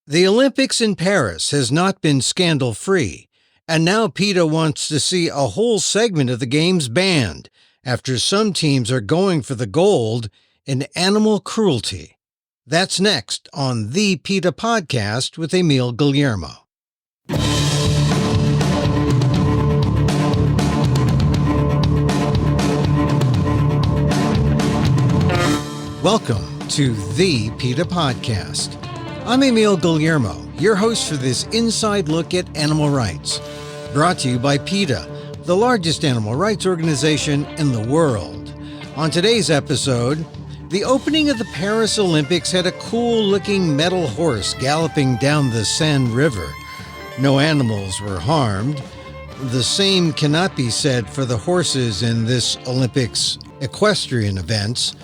The Olympics in Paris has not been scandal-free, and now PETA wants to see a whole segment of the Games banned after some teams are going for the gold in animal cruelty. That's next on the PETA Podcast with Emil Guillermo. Welcome to the PETA Podcast. I'm Emil Guillermo, your host for this inside look at animal rights, brought to you by PETA, the largest animal rights organization in the world. On today's episode, the opening of the Paris Olympics had a cool-looking metal horse galloping down the Seine River. No animals were harmed. The same cannot be said for the horses in this Olympics equestrian events.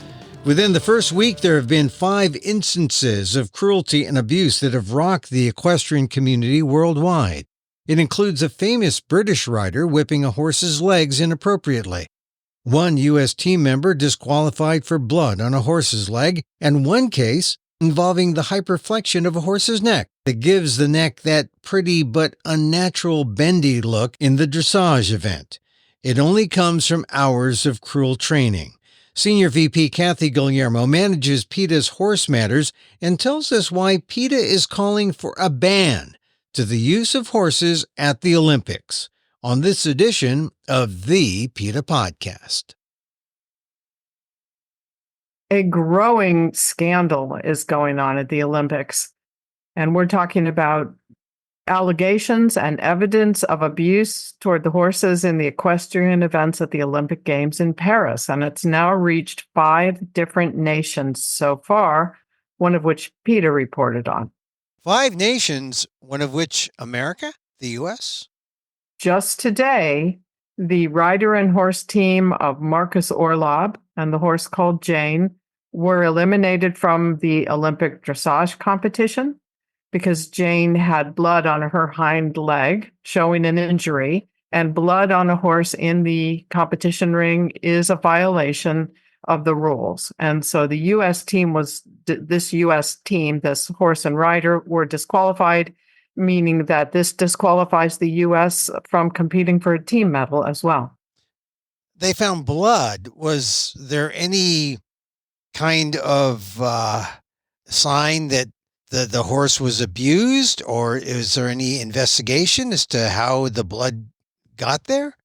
Within the first week, there have been 5 instances of cruelty and abuse that have rocked the equestrian community worldwide. It includes a famous British rider whipping a horse's legs inappropriately, one U.S. team member disqualified for blood on a horse's leg, and one case involving the hyperflexion of a horse's neck that gives the neck that pretty but unnatural bendy look in the dressage event. It only comes from hours of cruel training. Senior VP Kathy Guillermo manages PETA's Horse Matters and tells us why PETA is calling for a ban to the use of horses at the Olympics on this edition of the PETA Podcast. A growing scandal is going on at the Olympics, and we're talking about allegations and evidence of abuse toward the horses in the equestrian events at the Olympic Games in Paris. And it's now reached 5 different nations so far, one of which PETA reported on. 5 nations, one of which America, the U.S.? Just today, the rider and horse team of Marcus Orlob and the horse called Jane were eliminated from the Olympic dressage competition because Jane had blood on her hind leg, showing an injury, and blood on a horse in the competition ring is a violation of the rules. And so the U.S. team this horse and rider, were disqualified, meaning that this disqualifies the U.S. from competing for a team medal as well. They found blood. Was there any kind of sign that the horse was abused, or is there any investigation as to how the blood got there?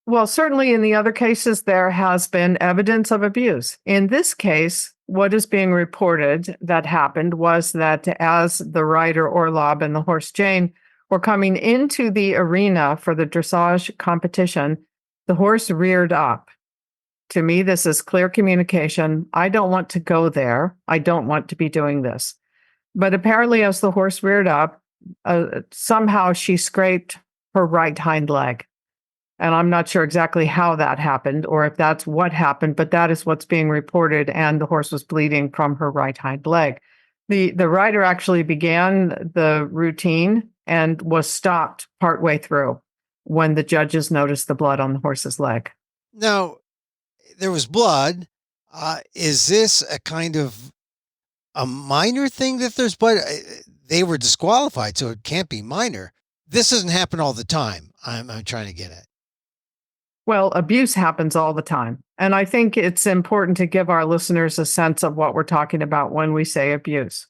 Well, certainly in the other cases, there has been evidence of abuse. In this case, what is being reported that happened was that as the rider Orlob and the horse Jane were coming into the arena for the dressage competition, the horse reared up. To me, this is clear communication. I don't want to go there. I don't want to be doing this. But apparently, as the horse reared up, somehow she scraped her right hind leg. And I'm not sure exactly how that happened or if that's what happened, but that is what's being reported. And the horse was bleeding from her right hind leg. The rider actually began the routine and was stopped partway through when the judges noticed the blood on the horse's leg. Now, there was blood. Is this a kind of a minor thing that there's blood? They were disqualified, so it can't be minor. This doesn't happen all the time. I'm trying to get at. Well, abuse happens all the time. And I think it's important to give our listeners a sense of what we're talking about when we say abuse.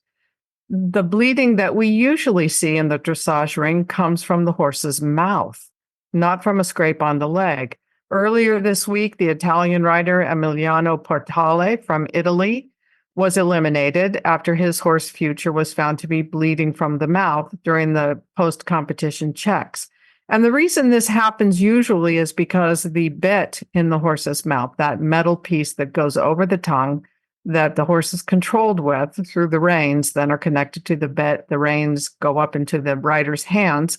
The bleeding that we usually see in the dressage ring comes from the horse's mouth, not from a scrape on the leg. Earlier this week, the Italian rider Emiliano Portale from Italy was eliminated after his horse Future was found to be bleeding from the mouth during the post-competition checks. And the reason this happens usually is because the bit in the horse's mouth, that metal piece that goes over the tongue that the horse is controlled with through the reins, then are connected to the bit, the reins go up into the rider's hands,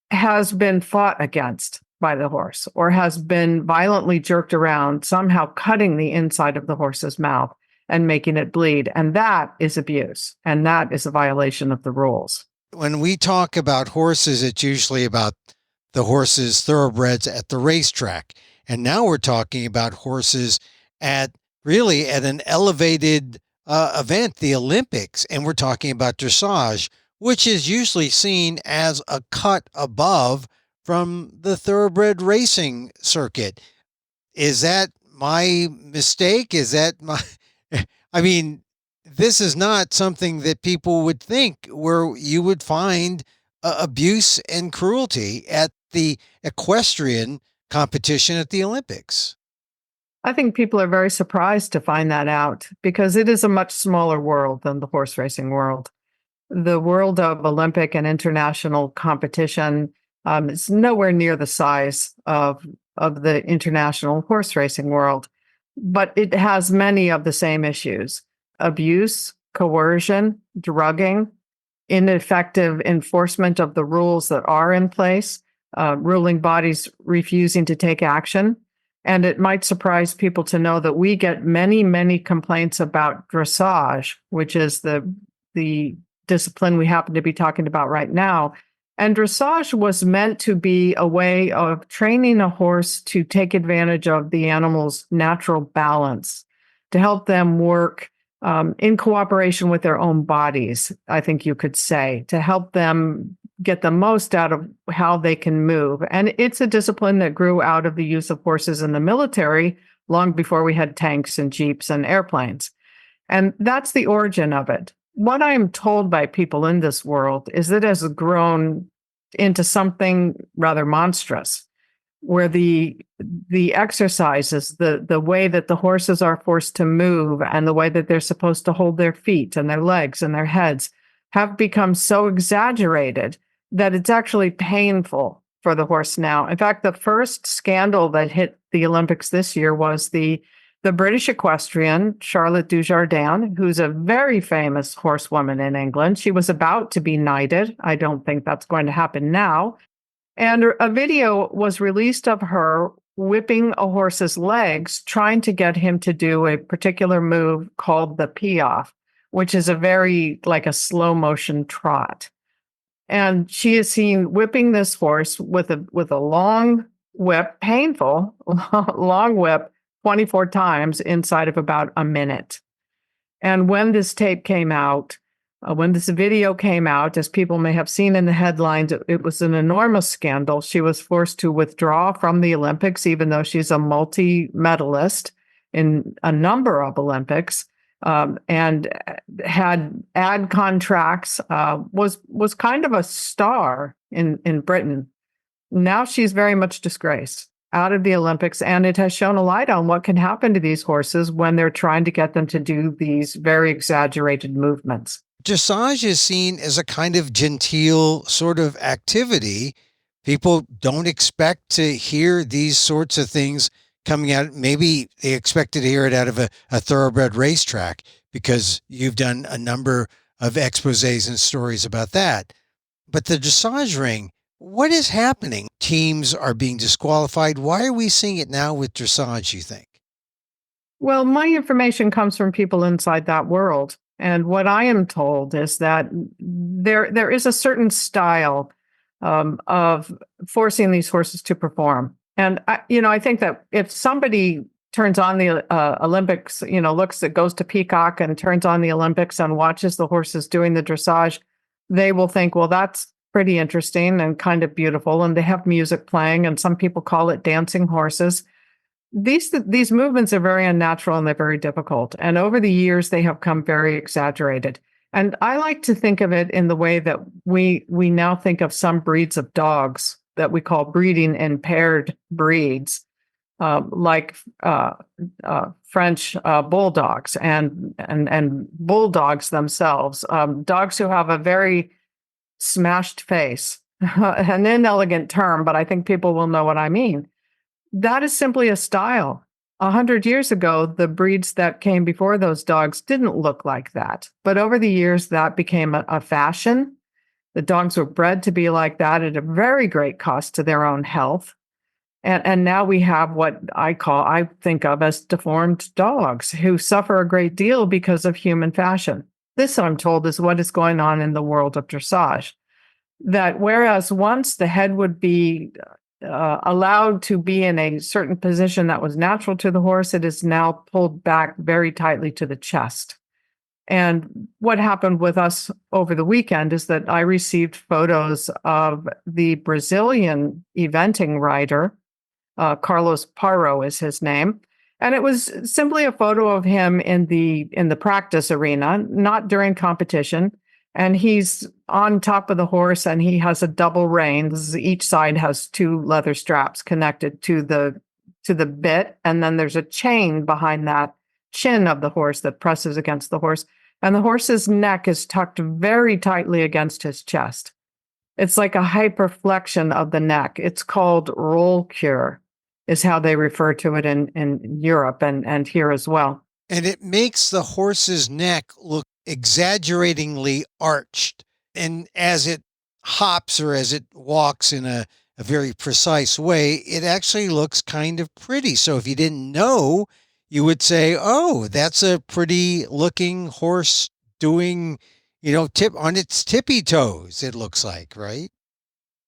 has been fought against by the horse or has been violently jerked around, somehow cutting the inside of the horse's mouth and making it bleed. And that is abuse. And that is a violation of the rules. When we talk about horses, it's usually about the horses thoroughbreds at the racetrack. And now we're talking about horses at an elevated event, the Olympics, and we're talking about dressage, which is usually seen as a cut above from the thoroughbred racing circuit. Is that my mistake? Is that my, I mean, this is not something that people would think where you would find abuse and cruelty at the equestrian competition at the Olympics. I think people are very surprised to find that out because it is a much smaller world than the horse racing world. The world of Olympic and international competition is nowhere near the size of the international horse racing world, but it has many of the same issues: abuse, coercion, drugging, ineffective enforcement of the rules that are in place, ruling bodies refusing to take action. And it might surprise people to know that we get many, many complaints about dressage, which is the discipline we happen to be talking about right now. And dressage was meant to be a way of training a horse to take advantage of the animal's natural balance, to help them work in cooperation with their own bodies, I think you could say, to help them get the most out of how they can move. And it's a discipline that grew out of the use of horses in the military long before we had tanks and jeeps and airplanes. And that's the origin of it. What I am told by people in this world is that it has grown into something rather monstrous, where the exercises, the way that the horses are forced to move and the way that they're supposed to hold their feet and their legs and their heads have become so exaggerated that it's actually painful for the horse now. In fact, the first scandal that hit the Olympics this year was the British equestrian, Charlotte Dujardin, who's a very famous horsewoman in England. She was about to be knighted. I don't think that's going to happen now. And a video was released of her whipping a horse's legs, trying to get him to do a particular move called the piaffe, which is like a slow motion trot. And she is seen whipping this horse with a long whip, painful long whip, 24 times inside of about a minute. And when this tape came out, when this video came out, as people may have seen in the headlines, it was an enormous scandal. She was forced to withdraw from the Olympics, even though she's a multi-medalist in a number of Olympics, and had ad contracts, was kind of a star in Britain. Now she's very much disgraced, out of the Olympics, and it has shown a light on what can happen to these horses when they're trying to get them to do these very exaggerated movements. Dressage is seen as a kind of genteel sort of activity. People don't expect to hear these sorts of things coming out. Maybe they expected to hear it out of a thoroughbred racetrack because you've done a number of exposés and stories about that. But the dressage ring, what is happening? Teams are being disqualified. Why are we seeing it now with dressage, you think? Well, my information comes from people inside that world. And what I am told is that there is a certain style of forcing these horses to perform. And I think that if somebody turns on the Olympics, goes to Peacock and turns on the Olympics and watches the horses doing the dressage, they will think, well, that's pretty interesting and kind of beautiful. And they have music playing, and some people call it dancing horses. These movements are very unnatural and they're very difficult. And over the years, they have come very exaggerated. And I like to think of it in the way that we now think of some breeds of dogs that we call breeding impaired breeds, like French bulldogs and bulldogs themselves, dogs who have a very smashed face, an inelegant term, but I think people will know what I mean. That is simply a style. 100 years ago, the breeds that came before those dogs didn't look like that. But over the years, that became a fashion. The dogs were bred to be like that at a very great cost to their own health. And now we have what I think of as deformed dogs who suffer a great deal because of human fashion. This, I'm told, is what is going on in the world of dressage. That whereas once the head would be allowed to be in a certain position that was natural to the horse, it is now pulled back very tightly to the chest. And what happened with us over the weekend is that I received photos of the Brazilian eventing rider, Carlos Paro is his name. And it was simply a photo of him in the practice arena, not during competition. And he's on top of the horse and he has a double rein. Each side has two leather straps connected to the bit. And then there's a chain behind that chin of the horse that presses against the horse. And the horse's neck is tucked very tightly against his chest. It's like a hyperflexion of the neck. It's called roll cure, is how they refer to it in Europe and here as well. And it makes the horse's neck look exaggeratingly arched. And as it hops or as it walks in a very precise way, it actually looks kind of pretty. So if you didn't know, you would say, oh, that's a pretty looking horse doing, tip on its tippy toes, it looks like, right?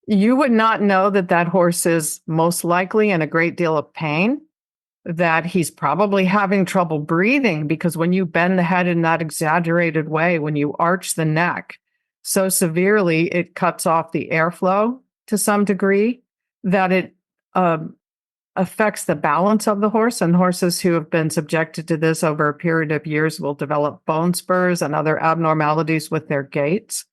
You would not know that horse is most likely in a great deal of pain, that he's probably having trouble breathing, because when you bend the head in that exaggerated way, when you arch the neck so severely, it cuts off the airflow to some degree, that it affects the balance of the horse. And horses who have been subjected to this over a period of years will develop bone spurs and other abnormalities with their gaits.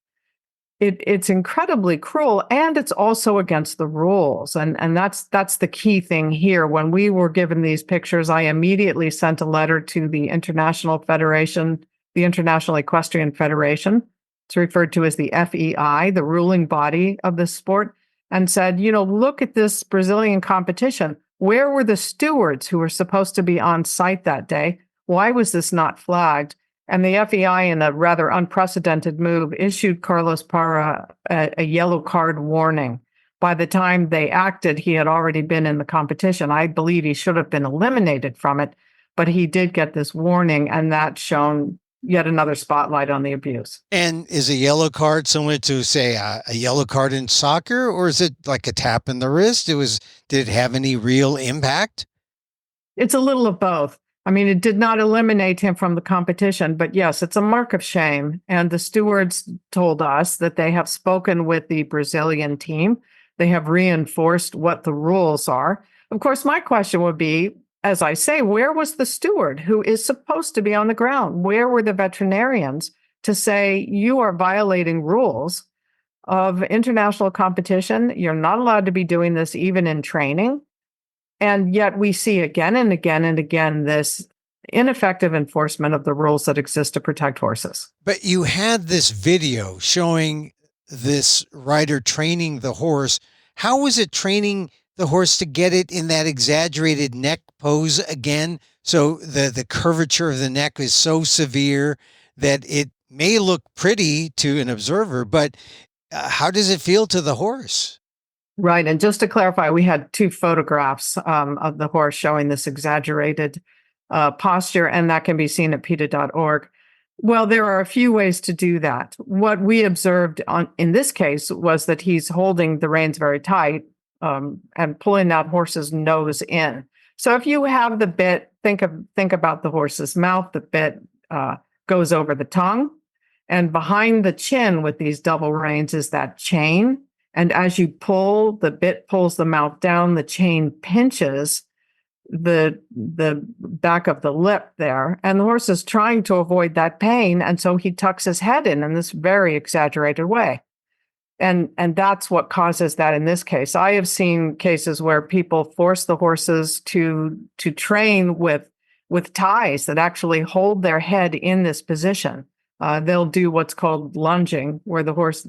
It's incredibly cruel, and it's also against the rules. And that's the key thing here. When we were given these pictures, I immediately sent a letter to the International Federation, the International Equestrian Federation. It's referred to as the FEI, the ruling body of the sport, and said, look at this Brazilian competition. Where were the stewards who were supposed to be on site that day? Why was this not flagged? And the FEI, in a rather unprecedented move, issued Carlos Parra a yellow card warning. By the time they acted, he had already been in the competition. I believe he should have been eliminated from it, but he did get this warning, and that shone yet another spotlight on the abuse. And is a yellow card similar to, say, a yellow card in soccer, or is it like a tap in the wrist? Did it have any real impact? It's a little of both. I mean, it did not eliminate him from the competition, but yes, it's a mark of shame. And the stewards told us that they have spoken with the Brazilian team. They have reinforced what the rules are. Of course, my question would be, as I say, where was the steward who is supposed to be on the ground? Where were the veterinarians to say, you are violating rules of international competition? You're not allowed to be doing this even in training. And yet we see again and again and again this ineffective enforcement of the rules that exist to protect horses. But you had this video showing this rider training the horse. How was it training the horse to get it in that exaggerated neck pose again? So the curvature of the neck is so severe that it may look pretty to an observer, but how does it feel to the horse? Right. And just to clarify, we had two photographs of the horse showing this exaggerated posture, and that can be seen at PETA.org. Well, there are a few ways to do that. What we observed in this case was that he's holding the reins very tight and pulling that horse's nose in. So if you have the bit, think about the horse's mouth. The bit goes over the tongue, and behind the chin with these double reins is that chain. And as you pull, the bit pulls the mouth down, the chain pinches the back of the lip there, and the horse is trying to avoid that pain, and so he tucks his head in this very exaggerated way. And that's what causes that in this case. I have seen cases where people force the horses to train with ties that actually hold their head in this position. They'll do what's called lunging, where the horse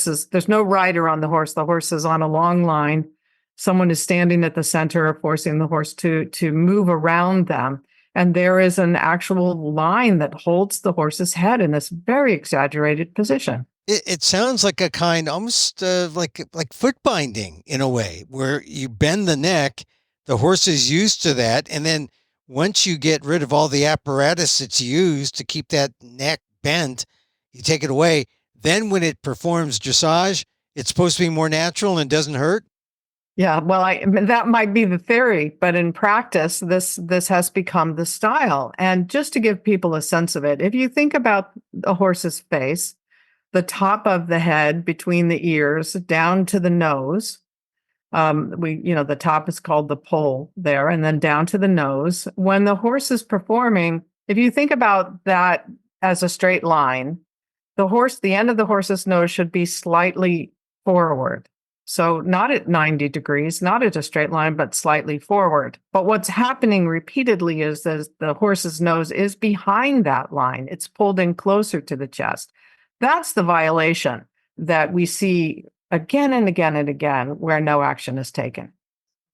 is, there's no rider on the horse. The horse is on a long line. Someone is standing at the center, forcing the horse to move around them. And there is an actual line that holds the horse's head in this very exaggerated position. It sounds like a kind, almost like foot binding in a way, where you bend the neck, the horse is used to that. And then once you get rid of all the apparatus that's used to keep that neck bent, you take it away. Then when it performs dressage, it's supposed to be more natural and doesn't hurt. Yeah, well, that might be the theory, but in practice, this has become the style. And just to give people a sense of it, if you think about a horse's face, the top of the head between the ears down to the nose, the top is called the poll there, and then down to the nose. When the horse is performing, if you think about that as a straight line, the end of the horse's nose should be slightly forward. So not at 90 degrees, not at a straight line, but slightly forward. But what's happening repeatedly is that the horse's nose is behind that line. It's pulled in closer to the chest. That's the violation that we see again and again and again where no action is taken.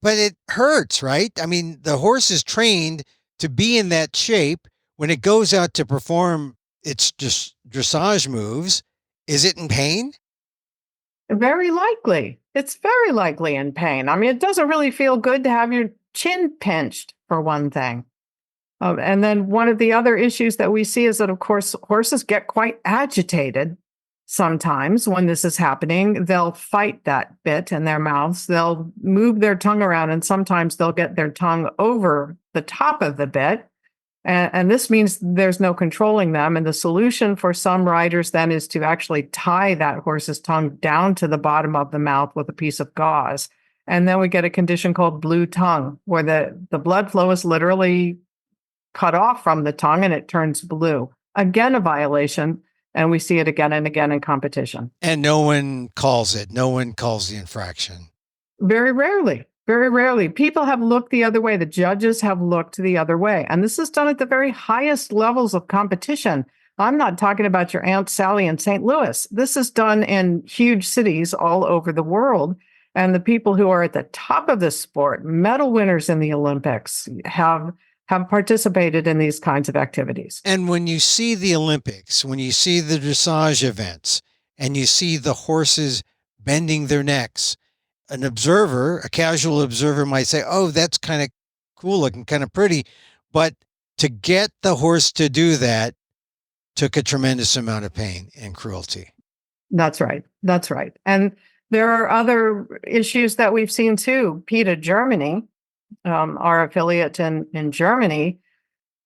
But it hurts, right? I mean, the horse is trained to be in that shape. When it goes out to perform its dressage moves, is it in pain? Very likely. It's very likely in pain. I mean, it doesn't really feel good to have your chin pinched, for one thing. And then one of the other issues that we see is that, of course, horses get quite agitated sometimes when this is happening. They'll fight that bit in their mouths. They'll move their tongue around, and sometimes they'll get their tongue over the top of the bit. And this means there's no controlling them. And the solution for some riders then is to actually tie that horse's tongue down to the bottom of the mouth with a piece of gauze. And then we get a condition called blue tongue, where the blood flow is literally cut off from the tongue and it turns blue. Again, a violation. And we see it again and again in competition. And no one calls it. No one calls the infraction. Very rarely. Very rarely. People have looked the other way. The judges have looked the other way. And this is done at the very highest levels of competition. I'm not talking about your Aunt Sally in St. Louis. This is done in huge cities all over the world. And the people who are at the top of this sport, medal winners in the Olympics, have participated in these kinds of activities. And when you see the Olympics, when you see the dressage events, and you see the horses bending their necks, an observer, a casual observer might say, oh, that's kind of cool looking, kind of pretty. But to get the horse to do that took a tremendous amount of pain and cruelty. That's right. That's right. And there are other issues that we've seen too. PETA Germany, our affiliate in Germany,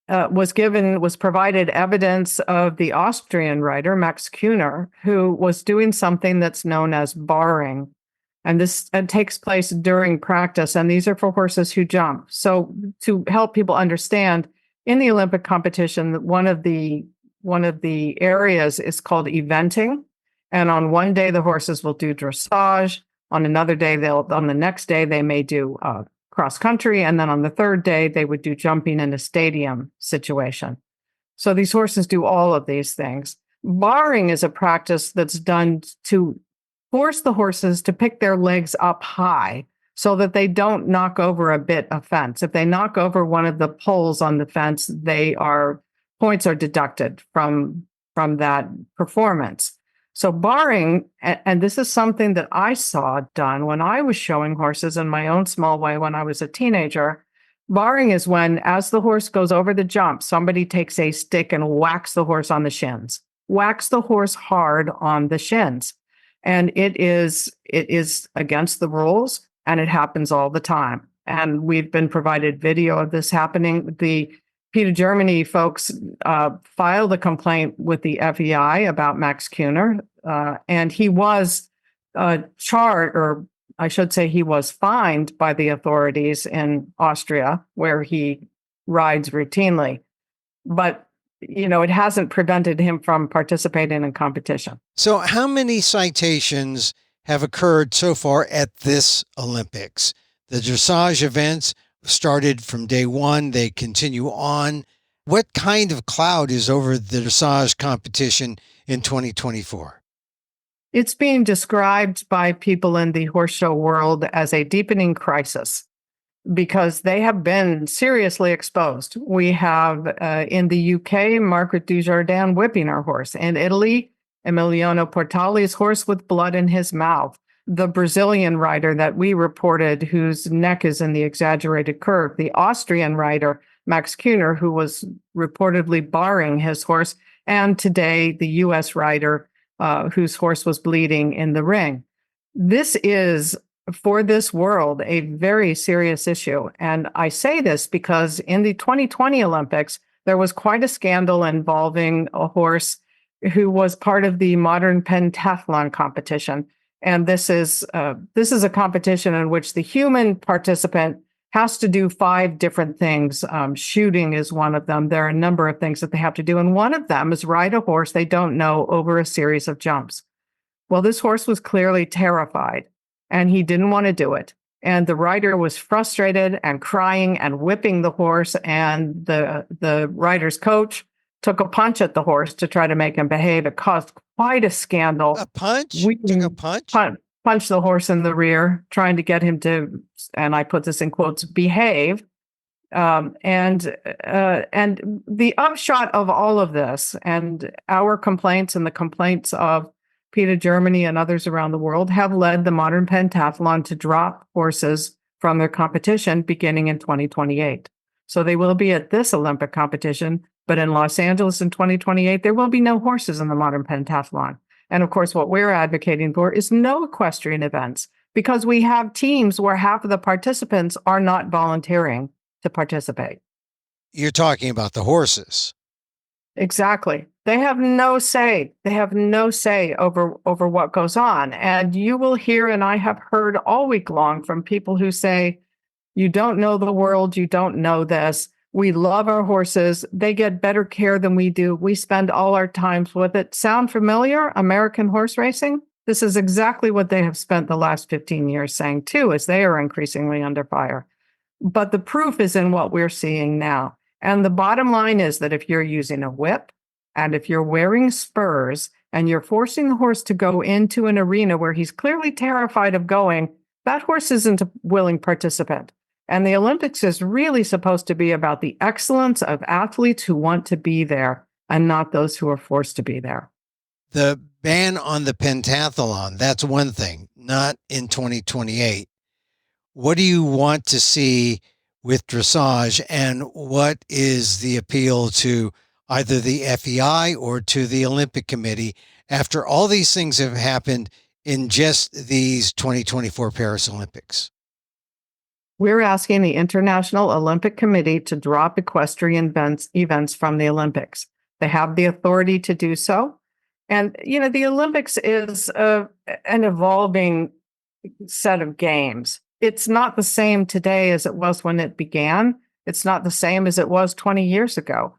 was provided evidence of the Austrian rider, Max Kühner, who was doing something that's known as barring. And this takes place during practice. And these are for horses who jump. So to help people understand, in the Olympic competition, one of the areas is called eventing. And on one day, the horses will do dressage. On another day, on the next day, they may do cross country. And then on the third day, they would do jumping in a stadium situation. So these horses do all of these things. Barring is a practice that's done to force the horses to pick their legs up high so that they don't knock over a bit of fence. If they knock over one of the poles on the fence, points are deducted from that performance. So barring, and this is something that I saw done when I was showing horses in my own small way when I was a teenager. Barring is when, as the horse goes over the jump, somebody takes a stick and whacks the horse on the shins, whacks the horse hard on the shins. And it is against the rules, and it happens all the time. And we've been provided video of this happening. The PETA Germany folks filed a complaint with the FEI about Max Kühner, and he was charged, or I should say he was fined by the authorities in Austria, where he rides routinely. But it hasn't prevented him from participating in competition. So how many citations have occurred so far at this Olympics? The dressage events started from day one. They continue on. What kind of cloud is over the dressage competition in 2024? It's being described by people in the horse show world as a deepening crisis, because they have been seriously exposed. We have in the UK, Margaret Dujardin whipping our horse. In Italy, Emiliano Portali's horse with blood in his mouth. The Brazilian rider that we reported, whose neck is in the exaggerated curve. The Austrian rider, Max Kühner, who was reportedly barring his horse. And today, the US rider, whose horse was bleeding in the ring. This is for this world a very serious issue. And I say this because in the 2020 Olympics, there was quite a scandal involving a horse who was part of the modern pentathlon competition. And this is a competition in which the human participant has to do 5 different things. Shooting is one of them. There are a number of things that they have to do. And one of them is ride a horse they don't know over a series of jumps. Well, this horse was clearly terrified and he didn't want to do it. And the rider was frustrated and crying and whipping the horse. And the rider's coach took a punch at the horse to try to make him behave. It caused quite a scandal. A punch? Took a punch? Punch the horse in the rear, trying to get him to, and I put this in quotes, behave. And the upshot of all of this and our complaints and the complaints of PETA Germany and others around the world have led the modern pentathlon to drop horses from their competition beginning in 2028. So they will be at this Olympic competition, but in Los Angeles in 2028, there will be no horses in the modern pentathlon. And of course, what we're advocating for is no equestrian events, because we have teams where half of the participants are not volunteering to participate. You're talking about the horses. Exactly. They have no say. They have no say over what goes on. And you will hear, and I have heard all week long from people who say, you don't know the world, you don't know this. We love our horses. They get better care than we do. We spend all our times with it. Sound familiar? American horse racing? This is exactly what they have spent the last 15 years saying too, as they are increasingly under fire. But the proof is in what we're seeing now. And the bottom line is that if you're using a whip and if you're wearing spurs and you're forcing the horse to go into an arena where he's clearly terrified of going, that horse isn't a willing participant. And the Olympics is really supposed to be about the excellence of athletes who want to be there and not those who are forced to be there. The ban on the pentathlon, that's one thing, not in 2028. What do you want to see with dressage, and what is the appeal to either the FEI or to the Olympic Committee after all these things have happened in just these 2024 Paris Olympics? We're asking the International Olympic Committee to drop equestrian events from the Olympics. They have the authority to do so. And, the Olympics is an evolving set of games. It's not the same today as it was when it began. It's not the same as it was 20 years ago.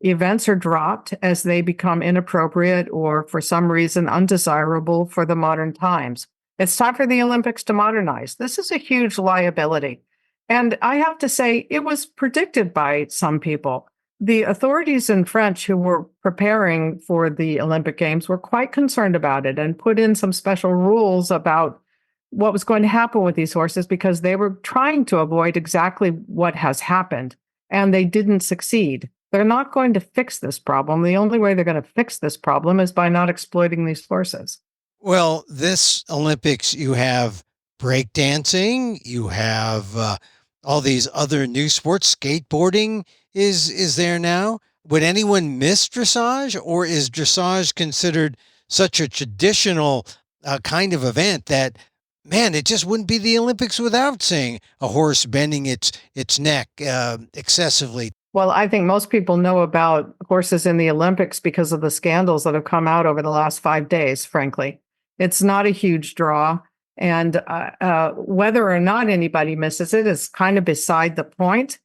Events are dropped as they become inappropriate or, for some reason, undesirable for the modern times. It's time for the Olympics to modernize. This is a huge liability. And I have to say, it was predicted by some people. The authorities in France who were preparing for the Olympic Games were quite concerned about it and put in some special rules about what was going to happen with these horses because they were trying to avoid exactly what has happened, and they didn't succeed. They're not going to fix this problem. The only way they're going to fix this problem is by not exploiting these horses. Well, this Olympics, you have breakdancing, you have all these other new sports. Skateboarding is there now. Would anyone miss dressage, or is dressage considered such a traditional kind of event that, man, it just wouldn't be the Olympics without seeing a horse bending its neck excessively? Well, I think most people know about horses in the Olympics because of the scandals that have come out over the last 5 days, frankly. It's not a huge draw. And whether or not anybody misses it is kind of beside the point,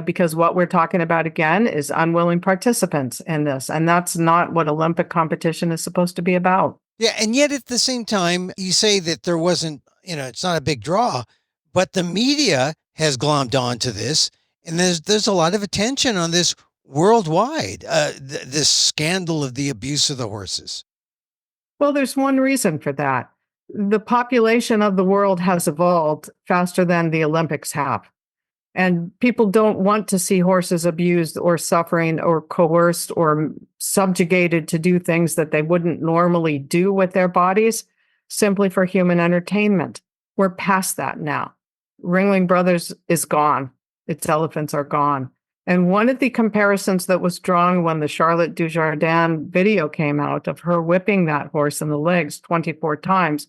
because what we're talking about, again, is unwilling participants in this. And that's not what Olympic competition is supposed to be about. Yeah. And yet at the same time, you say that there wasn't, it's not a big draw, but the media has glommed onto this. And there's a lot of attention on this worldwide, this scandal of the abuse of the horses. Well, there's one reason for that. The population of the world has evolved faster than the Olympics have. And people don't want to see horses abused or suffering or coerced or subjugated to do things that they wouldn't normally do with their bodies simply for human entertainment. We're past that now. Ringling Brothers is gone. Its elephants are gone. And one of the comparisons that was drawn when the Charlotte Dujardin video came out of her whipping that horse in the legs 24 times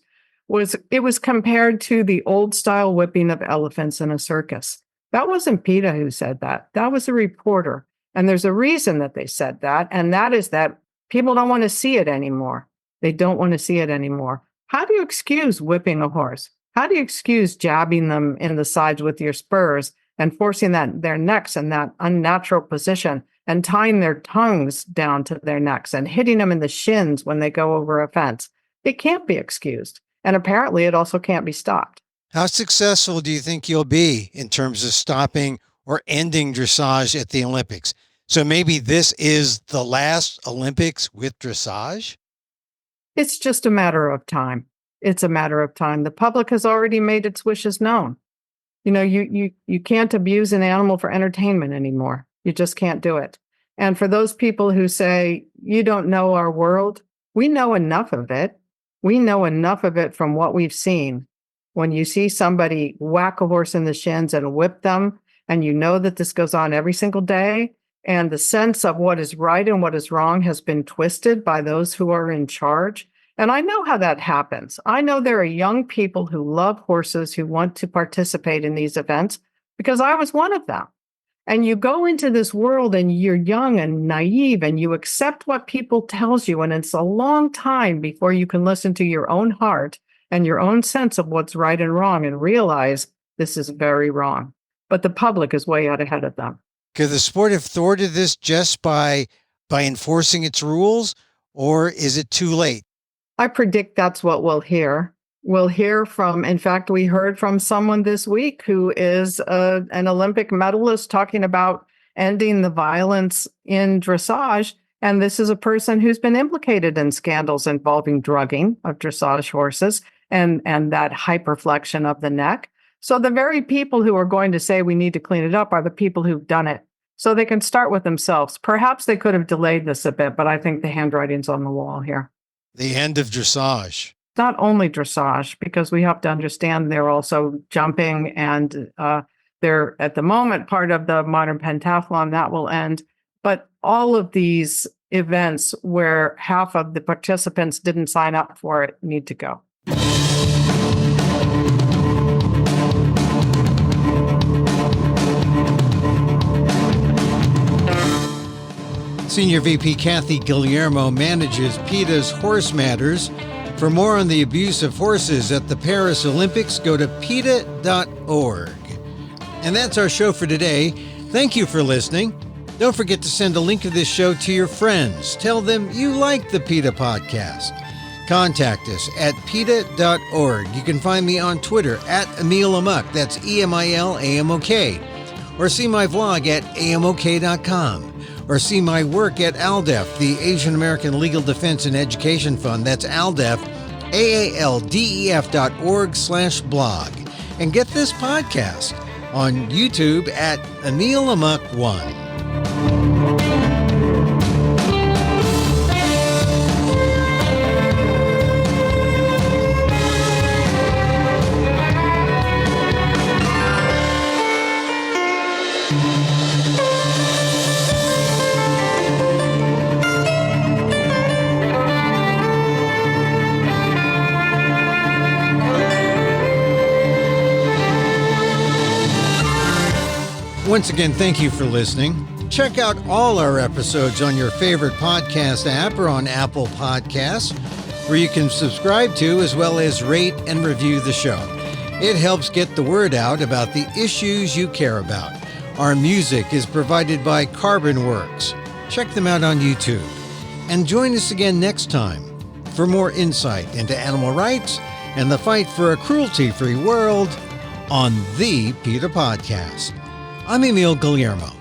was compared to the old style whipping of elephants in a circus. That wasn't PETA who said that. That was a reporter. And there's a reason that they said that. And that is that people don't want to see it anymore. They don't want to see it anymore. How do you excuse whipping a horse? How do you excuse jabbing them in the sides with your spurs and forcing their necks in that unnatural position and tying their tongues down to their necks and hitting them in the shins when they go over a fence? It can't be excused. And apparently it also can't be stopped. How successful do you think you'll be in terms of stopping or ending dressage at the Olympics? So maybe this is the last Olympics with dressage? It's just a matter of time. It's a matter of time. The public has already made its wishes known. You can't abuse an animal for entertainment anymore. You just can't do it. And for those people who say, you don't know our world, we know enough of it. We know enough of it from what we've seen. When you see somebody whack a horse in the shins and whip them, and you know that this goes on every single day, and the sense of what is right and what is wrong has been twisted by those who are in charge. And I know how that happens. I know there are young people who love horses who want to participate in these events because I was one of them. And you go into this world and you're young and naive and you accept what people tells you. And it's a long time before you can listen to your own heart and your own sense of what's right and wrong and realize this is very wrong. But the public is way out ahead of them. Could the sport have thwarted this just by enforcing its rules, or is it too late? I predict that's what we'll hear. We'll hear from, in fact, we heard from someone this week who is an Olympic medalist talking about ending the violence in dressage. And this is a person who's been implicated in scandals involving drugging of dressage horses and that hyperflexion of the neck. So the very people who are going to say we need to clean it up are the people who've done it. So they can start with themselves. Perhaps they could have delayed this a bit, but I think the handwriting's on the wall here. The end of dressage. Not only dressage, because we have to understand they're also jumping and they're at the moment part of the modern pentathlon that will end. But all of these events where half of the participants didn't sign up for it need to go. Senior VP Kathy Guillermo manages PETA's Horse Matters. For more on the abuse of horses at the Paris Olympics, go to PETA.org. And that's our show for today. Thank you for listening. Don't forget to send a link of this show to your friends. Tell them you like the PETA Podcast. Contact us at PETA.org. You can find me on Twitter at emilamok, that's EMILAMOK. Or see my vlog at amok.com. Or see my work at ALDEF, the Asian American Legal Defense and Education Fund. That's ALDEF, AALDEF.org/blog. And get this podcast on YouTube at emilamok1. Once again, thank you for listening. Check out all our episodes on your favorite podcast app or on Apple Podcasts, where you can subscribe to as well as rate and review the show. It helps get the word out about the issues you care about. Our music is provided by CarbonWorks. Check them out on YouTube. And join us again next time for more insight into animal rights and the fight for a cruelty-free world on the PETA Podcast. I'm Emil Guillermo.